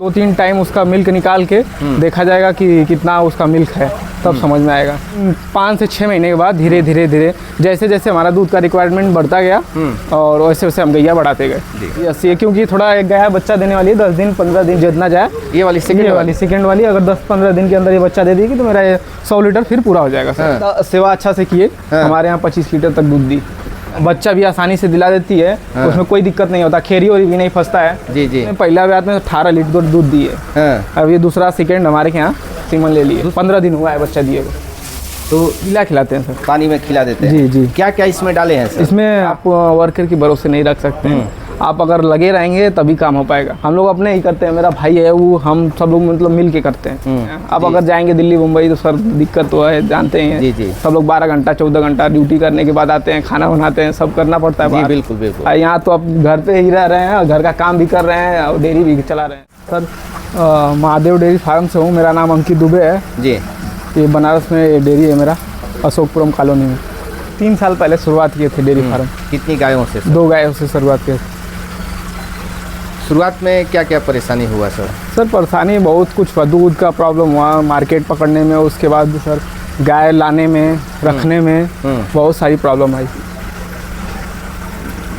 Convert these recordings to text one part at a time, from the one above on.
2-3 time उसका milk निकाल के देखा जाएगा कि कितना उसका मिल्क है, तब समझ में आएगा। 5 से 6 महीने के बाद धीरे धीरे जैसे जैसे हमारा दूध का रिक्वायरमेंट बढ़ता गया और वैसे वैसे हम गैया बढ़ाते गए। यस, ये क्योंकि थोड़ा एक गैया बच्चा देने वाली है 10 दिन 15 दिन जितना जाए। ये वाली सेकेंड वाली अगर 10-15 दिन के अंदर ये बच्चा दे देगी तो मेरा ये 100 लीटर फिर पूरा हो जाएगा सर। सेवा अच्छा से किए, हमारे यहाँ 25 लीटर तक दूध दी। बच्चा भी आसानी से दिला देती है, उसमें कोई दिक्कत नहीं होता, खेरी और भी नहीं फंसता है। जी। पहला ब्याज में 18 लीटर दूध दिए। अब ये दूसरा सेकेंड हमारे यहाँ सीमन ले लिए, 15 दिन हुआ है बच्चा दिए को। तो खिलाते हैं सर, पानी में खिला देते हैं। जी। क्या क्या इसमें डाले हैं सर? इसमें आप वर्कर की भरोसे नहीं रख सकते हैं, आप अगर लगे रहेंगे तभी काम हो पाएगा। हम लोग अपने ही करते हैं, मेरा भाई है वो, हम सब लोग मतलब मिल के करते हैं। आप अगर जाएंगे दिल्ली मुंबई तो सर दिक्कत तो है, जानते हैं। जी। सब लोग 12 घंटा 14 घंटा ड्यूटी करने के बाद आते हैं, खाना बनाते हैं, सब करना पड़ता है। जी बिल्कुल। यहाँ तो अब घर पे ही रह रहे हैं और घर का काम भी कर रहे हैं और डेयरी भी चला रहे हैं। सर महादेव डेयरी फार्म से हूँ, मेरा नाम अंकित दुबे है जी। ये बनारस में डेयरी है मेरा, अशोकपुरम कॉलोनी में। 3 साल पहले शुरुआत किए थे डेयरी फार्म। कितनी गायों से? 2 गायों से शुरुआत किए थे। शुरुआत में क्या क्या परेशानी हुआ सर? सर परेशानी बहुत कुछ, दूध का प्रॉब्लम हुआ, मार्केट पकड़ने में, उसके बाद सर गाय लाने में, रखने में बहुत सारी प्रॉब्लम आई।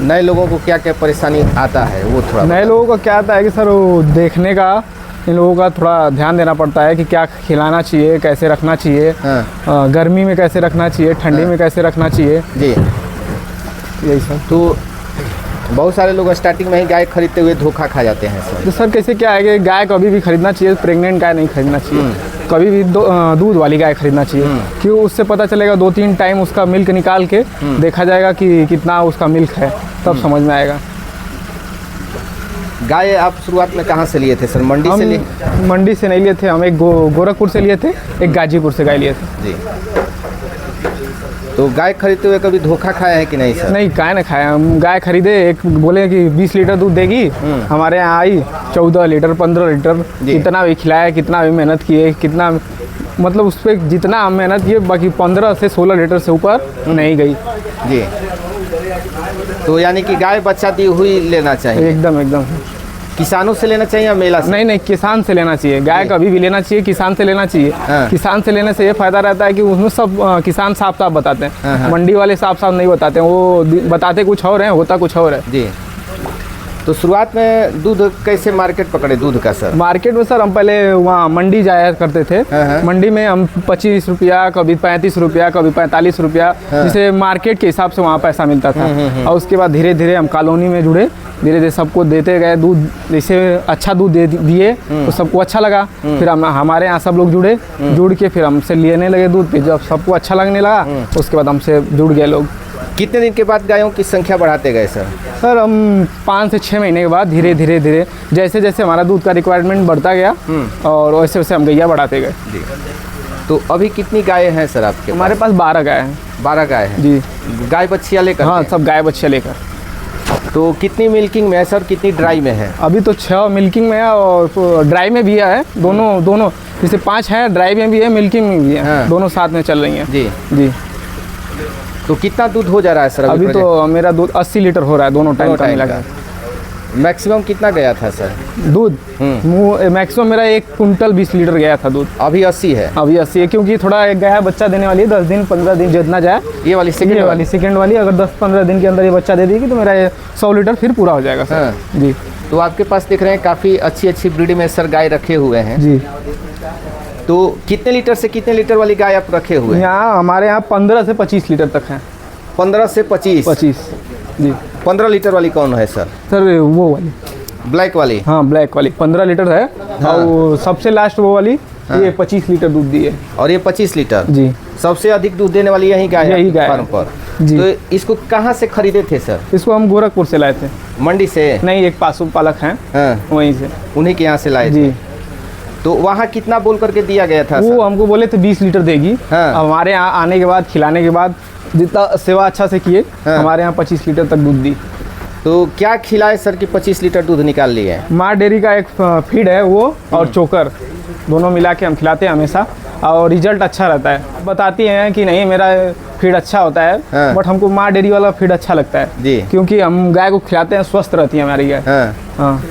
नए लोगों को क्या क्या परेशानी आता है वो थोड़ा? नए लोगों का क्या आता है कि सर वो देखने का, इन लोगों का थोड़ा ध्यान देना पड़ता है कि क्या खिलाना चाहिए, कैसे रखना चाहिए, गर्मी में कैसे रखना चाहिए, ठंडी में कैसे रखना चाहिए जी, यही सब। तो बहुत सारे लोग स्टार्टिंग में ही गाय खरीदते हुए धोखा खा जाते हैं सर। तो सर कैसे क्या है कि गाय कभी भी खरीदना चाहिए, प्रेग्नेंट गाय नहीं खरीदना चाहिए, कभी भी दूध वाली गाय खरीदना चाहिए, क्यों? उससे पता चलेगा 2-3 टाइम उसका मिल्क निकाल के देखा जाएगा कि कितना उसका मिल्क है, तब समझ में आएगा। गाय आप शुरुआत में कहाँ से लिए थे सर? मंडी से लिए? मंडी से नहीं लिए थे हम, एक गोरखपुर से लिए थे, एक गाजीपुर से गाय लिए थे जी। तो गाय खरीदते हुए कभी धोखा खाया है कि नहीं सर? नहीं, गाय ने खाया। हम गाय खरीदे, एक बोले कि 20 लीटर दूध देगी, हमारे यहाँ आई 14 लीटर 15 लीटर, कितना भी खिलाया, कितना भी मेहनत किए, कितना मतलब उस पर जितना हम मेहनत किए, बाकी 15 से 16 लीटर से ऊपर नहीं गई जी। तो यानी कि गाय बच्चा दी हुई लेना चाहिए? एकदम। किसानों से लेना चाहिए या मेला से? नहीं, किसान से लेना चाहिए। गाय कभी भी लेना चाहिए, किसान से लेना चाहिए। किसान से लेने से ये फायदा रहता है कि उसमें सब किसान साफ बताते हैं। मंडी वाले साफ नहीं बताते हैं, वो बताते कुछ और है, होता कुछ और है जी। तो शुरुआत में दूध कैसे मार्केट पकड़े दूध का सर? मार्केट में सर हम पहले वहाँ मंडी जाया करते थे। मंडी में हम 25 रुपया, कभी 35 रुपया, कभी 45 रुपया, जिसे मार्केट के हिसाब से वहाँ पैसा मिलता था। और उसके बाद धीरे धीरे हम कॉलोनी में जुड़े, धीरे धीरे सबको देते गए दूध, जैसे अच्छा दूध दिए तो सबको अच्छा लगा। फिर हम हमारे यहाँ सब लोग जुड़ के फिर हमसे लेने लगे दूध। फिर जब सबको अच्छा लगने लगा उसके बाद हमसे जुड़ गए लोग। कितने दिन के बाद गायों की संख्या बढ़ाते गए सर? सर हम 5 से 6 महीने के बाद धीरे धीरे जैसे जैसे हमारा दूध का रिक्वायरमेंट बढ़ता गया और वैसे वैसे हम गैया बढ़ाते गए जी। तो अभी कितनी गायें हैं सर आपके? हमारे पास 12 गाय हैं। 12 गाय हैं जी। गाय बच्चियाँ लेकर? हाँ, सब गाय बच्चियाँ लेकर। तो कितनी मिल्किंग में है सर, कितनी ड्राई में है? अभी तो 6 मिल्किंग में है और ड्राई में भी है, दोनों जैसे 5 है, ड्राई में भी है, मिल्किंग में भी है, दोनों साथ में चल रही हैं जी। तो कितना दूध हो जा रहा है सर अभी तो मेरा दूध 80 लीटर हो रहा है, दोनों टाइम का मिला के। मैक्सिमम कितना गया था सर दूध? मैक्सिमम मेरा 1 कुंटल 20 लीटर गया था दूध। अभी 80 है? अभी 80 है, क्योंकि थोड़ा एक गाय बच्चा देने वाली है, 10 दिन 15 दिन जितना जाए। ये वाली सेकेंड वाली अगर 10-15 दिन के अंदर ये बच्चा दे देगी तो मेरा 100 लीटर फिर पूरा हो जाएगा सर जी। तो आपके पास देख रहे हैं काफ़ी अच्छी ब्रीड में सर गाय रखे हुए हैं जी। तो कितने लीटर से कितने लीटर वाली गाय आप रखे हुए हैं? यहाँ हमारे यहाँ 15 से 25 लीटर तक है। 15 से 25 जी। 15 लीटर वाली कौन है सर? सर वो वाली ब्लैक वाली? हाँ, ब्लैक वाली 15 लीटर है। और सबसे लास्ट वो वाली ये 25 लीटर दूध दी है। और ये 25 लीटर जी। सबसे अधिक दूध देने वाली यही गाय है फार्म पर जी। तो इसको कहाँ से खरीदे थे सर? इसको हम गोरखपुर से लाए थे। मंडी से? नहीं, एक पशुपालक हैं वहीं से, उन्हीं के यहाँ से लाए जी। तो वहाँ कितना बोल करके दिया गया था? वो हमको बोले थे 20 लीटर देगी। हमारे यहाँ आने के बाद, खिलाने के बाद, जितना सेवा अच्छा से किए, हमारे यहाँ 25 लीटर तक दूध दी। तो क्या खिलाए सर कि 25 लीटर दूध निकाल लिए? माँ डेयरी का एक फीड है वो और चोकर, दोनों मिला के हम खिलाते हैं हमेशा, और रिजल्ट अच्छा रहता है। बताती हैं कि नहीं मेरा फीड अच्छा होता है, बट हमको माँ डेयरी वाला फीड अच्छा लगता है जी, क्योंकि हम गाय को खिलाते हैं, स्वस्थ रहती है हमारी गाय। हाँ।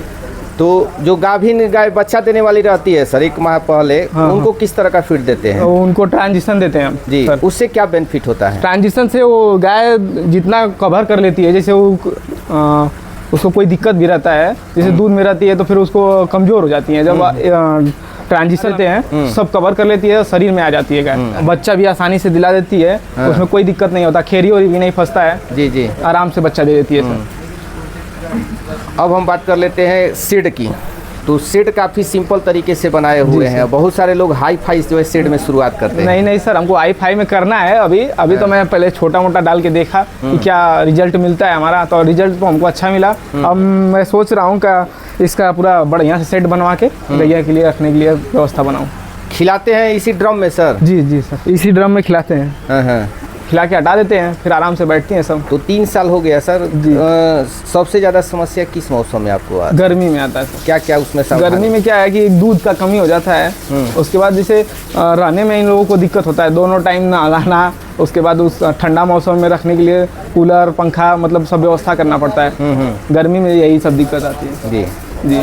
तो जो गाभिन गाय बच्चा देने वाली रहती है सर 1 माह पहले, उनको किस तरह का फीड देते हैं? उनको ट्रांजिशन देते हैं हम जी सर। उससे क्या बेनिफिट होता है? ट्रांजिशन से वो गाय जितना कवर कर लेती है, जैसे वो उसको कोई दिक्कत भी रहता है, जैसे दूध में रहती है तो फिर उसको कमज़ोर हो जाती है, जब ट्रांजिशन देते हैं सब कवर कर लेती है, शरीर में आ जाती है गाय, बच्चा भी आसानी से दिला देती है, उसमें कोई दिक्कत नहीं होता, खेरी वोरी भी नहीं फंसता है। जी जी, आराम से बच्चा दे देती है सर। अब हम बात कर लेते हैं शेड की। तो शेड काफ़ी सिंपल तरीके से बनाए हुए हैं, बहुत सारे लोग हाई फाई जो है शेड में शुरुआत करते हैं। नहीं सर, हमको हाई फाई में करना है अभी तो मैं पहले छोटा मोटा डाल के देखा कि क्या रिजल्ट मिलता है हमारा, तो रिजल्ट तो हमको अच्छा मिला। अब मैं सोच रहा हूँ का इसका पूरा बढ़िया से सेट बनवा के गैया के लिए रखने के लिए व्यवस्था बनाऊँ। खिलाते हैं इसी ड्रम में सर? जी सर, इसी ड्रम में खिलाते हैं। खिला के हटा देते हैं, फिर आराम से बैठती हैं सब। तो 3 साल हो गया सर। सबसे ज़्यादा समस्या किस मौसम में आपको आता है? गर्मी में आता है सर। क्या क्या उसमें गर्मी में क्या है कि दूध का कमी हो जाता है, उसके बाद जैसे रहने में इन लोगों को दिक्कत होता है, दोनों टाइम नहलाना, उसके बाद उस ठंडा मौसम में रखने के लिए कूलर पंखा मतलब सब व्यवस्था करना पड़ता है। गर्मी में यही सब दिक्कत आती है। जी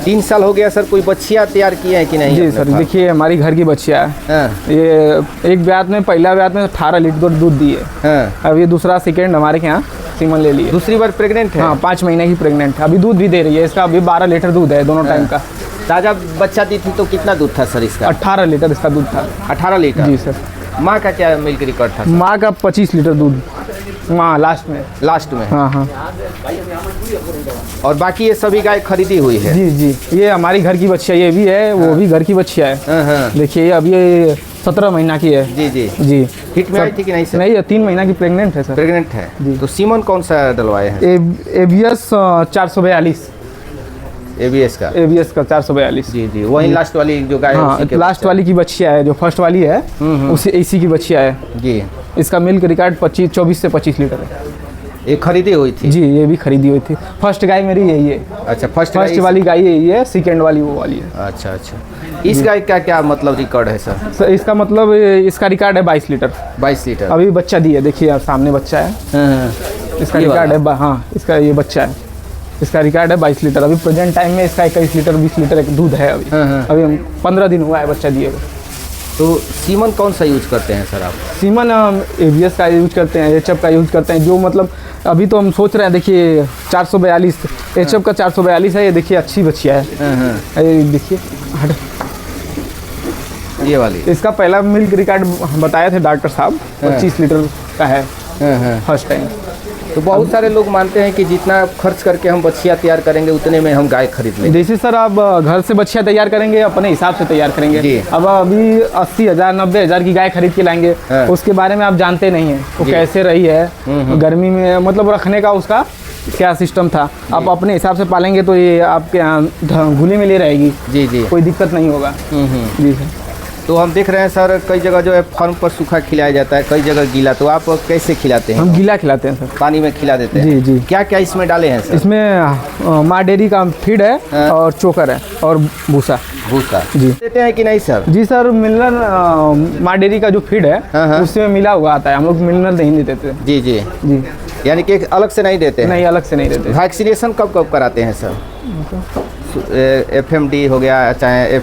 3 साल हो गया सर। कोई बच्चियाँ तैयार किए हैं कि नहीं? जी सर, देखिए हमारी घर की बच्चियाँ है। ये एक ब्यात में, पहला ब्यात में 18 लीटर दूध दी है। अब ये दूसरा सेकेंड हमारे यहाँ सीमन ले लिए। दूसरी बार प्रेग्नेंट है? हाँ, 5 महीने की प्रेग्नेंट है, अभी दूध भी दे रही है। इसका अभी 12 लीटर दूध है दोनों टाइम का। ताज़ा बच्चा दी थी तो कितना दूध था सर इसका? 18 लीटर इसका दूध था। 18 लीटर? जी सर। माँ का क्या मिल्क रिकॉर्ड था? माँ का 25 लीटर दूध माँ लास्ट में। हाँ। और बाकी ये सभी गाय खरीदी हुई है? जी, ये हमारी घर की बच्चिया, ये भी है, वो भी घर की बच्चिया है। देखिए अभी ये 17 महीना की है। जी। हिट में आई थी कि नहीं सर? नहीं, ये 3 महीना की प्रेग्नेंट है सर। प्रेग्नेंट है जी। तो सीमन कौन सा डलवाए हैं? ABS 442। ABS का 442। जी, वही लास्ट वाली जो गाय है, लास्ट वाली की बच्चिया है, जो फर्स्ट वाली है उसी इसी की बच्चिया है जी। इसका मिल्क रिकॉर्ड 24 से 25 लीटर है। ये खरीदी हुई थी? जी, ये भी खरीदी हुई थी। फर्स्ट गाय मेरी यही है। अच्छा, फर्स्ट वाली गाय यही है, सेकंड वाली वो वाली है। अच्छा। इस गाय का क्या मतलब रिकॉर्ड है सर? इसका मतलब इसका रिकॉर्ड है 22 लीटर। 22 लीटर अभी बच्चा दी है, देखिए आप सामने बच्चा है। इसका रिकॉर्ड है, हाँ इसका ये बच्चा है, इसका रिकॉर्ड है 22 लीटर। अभी प्रेजेंट टाइम में इसका 21 लीटर 20 लीटर एक दूध है। अभी 15 दिन हुआ है बच्चा दिए। तो सीमन कौन सा यूज करते हैं सर आप? सीमन ABS का यूज करते हैं, HF का यूज करते हैं, जो मतलब अभी तो हम सोच रहे हैं। देखिए 442 HF का 442 है। ये देखिए अच्छी बच्चिया है। ये देखिए ये वाली, इसका पहला मिल्क रिकॉर्ड बताए थे डॉक्टर साहब, 25 लीटर का है फर्स्ट टाइम। तो बहुत सारे लोग मानते हैं कि जितना खर्च करके हम बच्चियाँ तैयार करेंगे उतने में हम गाय खरीद लेंगे। जैसे सर आप घर से बच्चियाँ तैयार करेंगे, अपने हिसाब से तैयार करेंगे जी। अब अभी 80,000 90,000 की गाय खरीद के लाएंगे, उसके बारे में आप जानते नहीं है वो कैसे रही है गर्मी में, मतलब रखने का उसका क्या सिस्टम था। आप अपने हिसाब से पालेंगे तो ये आपके यहाँ घुली मिली रहेगी। जी, कोई दिक्कत नहीं होगा। जी सर। तो हम देख रहे हैं सर कई जगह जो है फार्म पर सूखा खिलाया जाता है, कई जगह गीला, तो आप कैसे खिलाते हैं? हम गीला खिलाते हैं सर, पानी में खिला देते हैं। जी। क्या क्या इसमें डाले हैं सर? इसमें माँ डेयरी का फीड है और चोकर है और भूसा जी देते हैं कि नहीं सर? जी सर, मिनरल माँ डेयरी का जो फीड है उसमें मिला हुआ आता है, हम लोग मिनरल नहीं देते। जी, यानी कि अलग से नहीं देते? नहीं, अलग से नहीं देते। वैक्सीनेशन कब कब कराते हैं सर? FMD हो गया, चाहे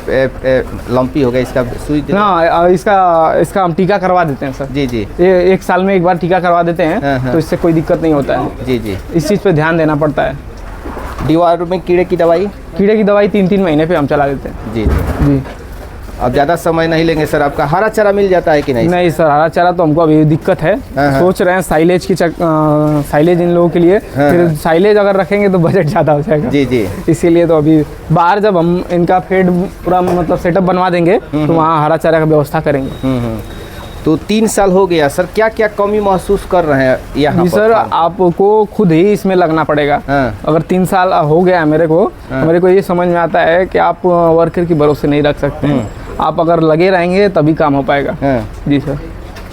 लंपी हो गया, इसका सुई? हाँ, इसका हम टीका करवा देते हैं सर। जी, ये 1 साल में एक बार टीका करवा देते हैं, तो इससे कोई दिक्कत नहीं होता है। जी, इस चीज़ पे ध्यान देना पड़ता है। दीवार में कीड़े की दवाई? 3-3 महीने पे हम चला देते हैं। जी। अब ज़्यादा समय नहीं लेंगे सर, आपका हरा चारा मिल जाता है कि नहीं? नहीं सर, हरा चारा तो हमको अभी दिक्कत है। सोच रहे हैं साइलेज साइलेज इन लोगों के लिए, फिर साइलेज अगर रखेंगे तो बजट ज़्यादा हो जाएगा। जी, इसीलिए तो अभी बाहर जब हम इनका फीड पूरा मतलब सेटअप बनवा देंगे तो वहाँ हरा चारा का व्यवस्था करेंगे। तो 3 साल हो गया सर, क्या क्या कमी महसूस कर रहे हैं यहाँ पर? सर आपको खुद ही इसमें लगना पड़ेगा। अगर 3 साल हो गया मेरे को ये समझ में आता है कि आप वर्कर की भरोसे नहीं रख सकते हैं। आप अगर लगे रहेंगे तभी काम हो पाएगा। जी सर,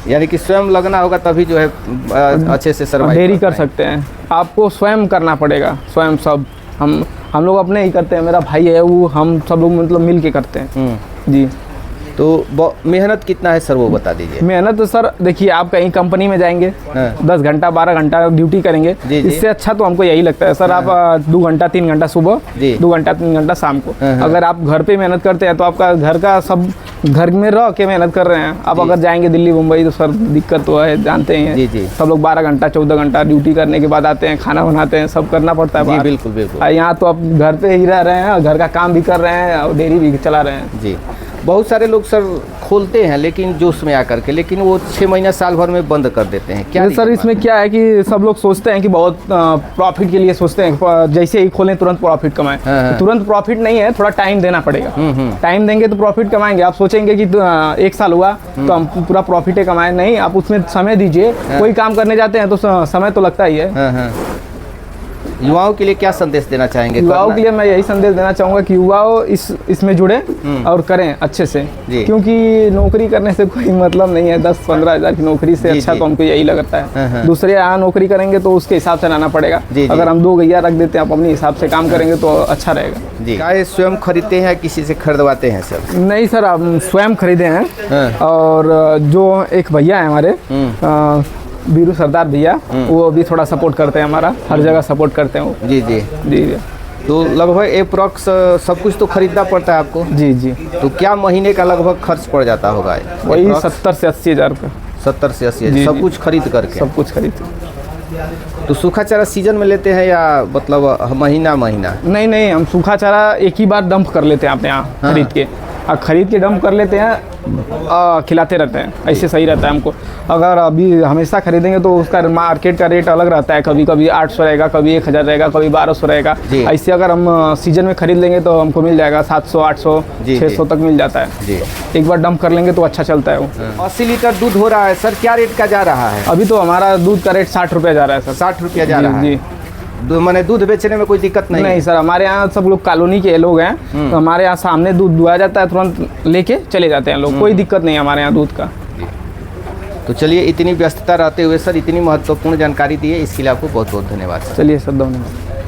यानी कि स्वयं लगना होगा तभी जो है अच्छे से सर्वाइव डेयरी कर सकते हैं। आपको स्वयं करना पड़ेगा, स्वयं सब हम लोग अपने ही करते हैं, मेरा भाई है वो, हम सब लोग मतलब मिल के करते हैं। जी। तो मेहनत कितना है सर वो बता दीजिए। मेहनत तो सर देखिए, आप कहीं कंपनी में जाएंगे, हाँ। 10 घंटा 12 घंटा ड्यूटी करेंगे, जी, जी। इससे अच्छा तो हमको यही लगता है सर। आप 2 घंटा 3 घंटा सुबह, जी। 2 घंटा 3 घंटा शाम को, हाँ। अगर आप घर पे मेहनत करते हैं तो आपका घर का सब घर में रह के मेहनत कर रहे हैं। आप अगर जाएंगे दिल्ली मुंबई तो सर दिक्कत तो है, जानते ही जी, हैं। जी। सब लोग 12 घंटा 14 घंटा ड्यूटी करने के बाद आते हैं, खाना बनाते हैं, सब करना पड़ता है जी बाहर। बिल्कुल बिल्कुल। और यहाँ तो आप घर पे ही रह रहे हैं और घर का काम भी कर रहे हैं और डेयरी भी चला रहे हैं। जी, बहुत सारे लोग सर खोलते हैं लेकिन जोश में आकर के, लेकिन वो 6 महीना साल भर में बंद कर देते हैं। क्या सर इसमें क्या है कि सब लोग सोचते हैं कि बहुत प्रॉफिट के लिए सोचते हैं, जैसे ही खोलें तुरंत प्रॉफिट कमाएं। हाँ। तुरंत प्रॉफिट नहीं है, थोड़ा टाइम देना पड़ेगा। टाइम देंगे तो प्रॉफिट कमाएंगे। आप सोचेंगे कि 1 साल हुआ तो हम पूरा प्रॉफिट ही कमाएं, नहीं, आप उसमें समय दीजिए। कोई काम करने जाते हैं तो समय तो लगता ही है। हाँ। युवाओं के लिए क्या संदेश देना चाहेंगे? युवाओं के लिए मैं यही संदेश देना चाहूँगा कि युवाओं इसमें जुड़े और करें अच्छे से, जी। क्योंकि नौकरी करने से कोई मतलब नहीं है। 10-15 हज़ार की नौकरी से जी, अच्छा जी। तो हमको यही लगता है। दूसरे यहाँ नौकरी करेंगे तो उसके हिसाब से लाना पड़ेगा। जी, जी। अगर हम 2 गैया रख देते हैं, आप अपने हिसाब से काम करेंगे तो अच्छा रहेगा। जी, गाय स्वयं खरीदते हैं, किसी से खरीदवाते हैं सर? नहीं सर, हम स्वयं खरीदे हैं। हाँ। और जो एक भैया है हमारे बीरू सरदार भैया, वो भी थोड़ा सपोर्ट करते हैं हमारा, हर जगह सपोर्ट करते हैं वो। जी जी। जी तो लगभग अप्रॉक्स सब कुछ तो खरीदना पड़ता है आपको? जी जी। तो क्या महीने का लगभग खर्च पड़ जाता होगा? वही approx? 70 से 80 हज़ार रुपये। 70 से 80 जी, सब जी। कुछ खरीद करके? सब कुछ खरीद। तो सूखा चारा सीजन में लेते हैं या मतलब महीना महीना? नहीं, हम सूखा चारा एक ही बार डंप कर लेते हैं अपने यहाँ खरीद के। खरीद के डंप कर लेते हैं, खिलाते रहते हैं, ऐसे सही रहता है हमको। अगर अभी हमेशा खरीदेंगे तो उसका मार्केट का रेट अलग रहता है, कभी कभी 800 रहेगा, कभी 1000 रहेगा, कभी 1200 रहेगा। जी। ऐसे अगर हम सीजन में खरीद लेंगे तो हमको मिल जाएगा 700, 800, जी, 600 तक मिल जाता है। जी। एक बार डंप कर लेंगे तो अच्छा चलता है वो। 80 लीटर दूध हो रहा है सर, क्या रेट का जा रहा है? अभी तो हमारा दूध का रेट 60 रुपये जा रहा है सर। 60 रुपया जा जी, रहा है। जी। मैंने दूध बेचने में कोई दिक्कत नहीं? नहीं सर, हमारे यहाँ सब लोग कॉलोनी के लोग हैं, तो हमारे यहाँ सामने दूध दुआ जाता है, तुरंत लेके चले जाते हैं लोग। कोई दिक्कत नहीं है हमारे यहाँ दूध का। तो चलिए, इतनी व्यस्तता रहते हुए सर इतनी महत्वपूर्ण जानकारी दी है, इसके लिए आपको बहुत बहुत धन्यवाद सर। चलिए सर, धन्यवाद।